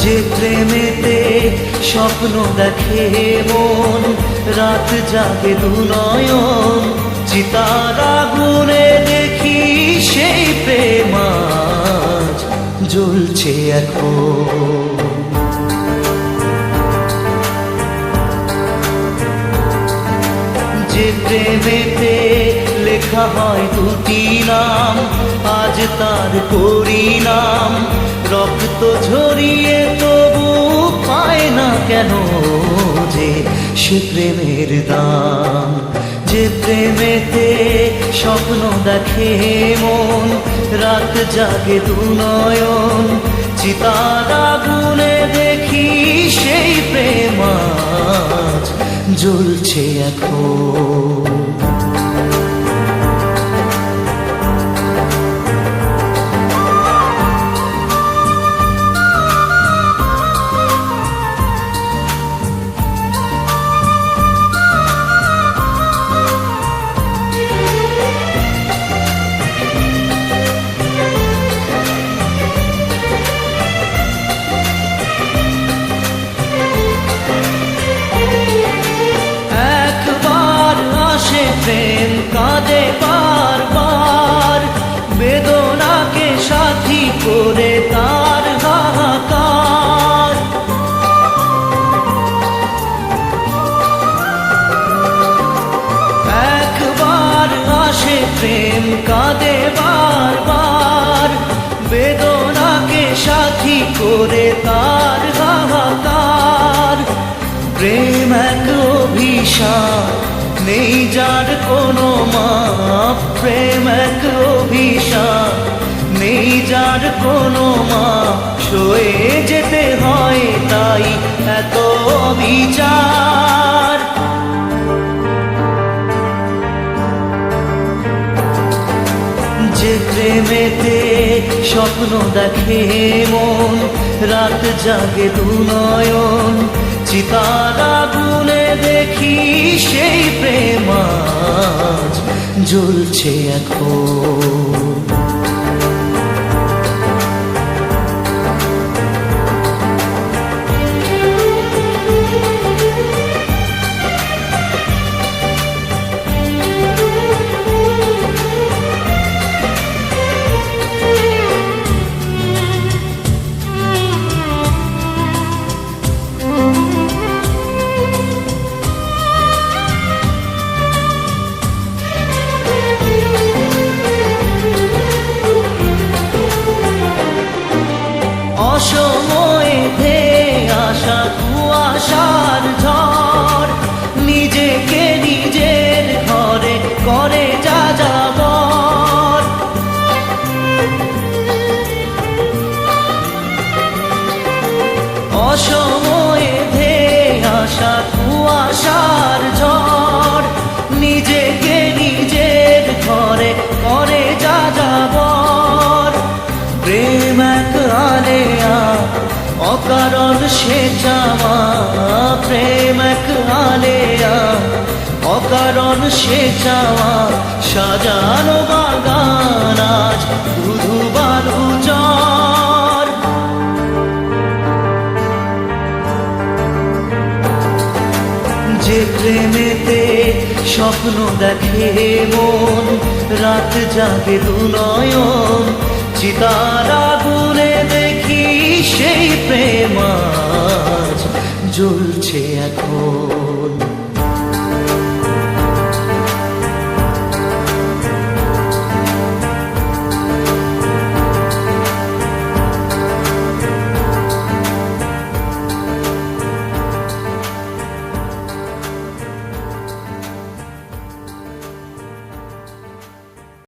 যে প্রেমেতে স্বপ্ন দেখে মন, রাত জাগে দু নয়ন, চিতার আগুনে দেখি সেই প্রেম আজ জ্বলছে এখন। যে প্রেমেতে লেখা হয় দুটি নাম, আজ তার পরিণাম রক্ত ঝরিয়ে তবু পায় না কেন যে সে প্রেমের দাম। যে প্রেমেতে স্বপ্ন দেখে মন, রাত জাগে দু নয়ন, চিতার আগুনে দেখি সেই প্রেম আজ জ্বলছে এখন। প্রেম কাঁদে বারবার, বেদনাকে সাথী করে তার হাহাকার। একবার আসে প্রেম কাঁদে বারবার, বেদনাকে সাথী করে তার হাহাকার। প্রেম এক অভিশাপ, নেই যার কোনো মাপ। প্রেম এক অভিশাপ, নেই যার কোনো মাপ, সয়ে যেতে হয় তাই এত বিচার। যে প্রেমেতে স্বপ্ন দেখে মন, রাত জাগে দু নয়ন, চিতার আগুনে দেখি সেই প্রেম আজ জ্বলছে এখন। অসময়ে ধেয়ে আসা কুয়াশার ঝড়, নিজেকে নিজের ঘরে করে যাযাবর। অসময়ে ধেয়ে আসা কুয়াশার ঝড়, নিজেকে নিজের ঘরে করে যাযাবর। প্রেম এক আলেয়া, অকারণ সে চাওয়া। প্রেম এক আলেয়া, অকারণ সে চাওয়া। সাজানো বাগান আজ ধুধু বালু চর। যে প্রেমেতে স্বপ্ন দেখে মন, রাত জাগে দু নয়ন, চিতার আগুনে দেখি সেই প্রেম আজ জ্বলছে এখন।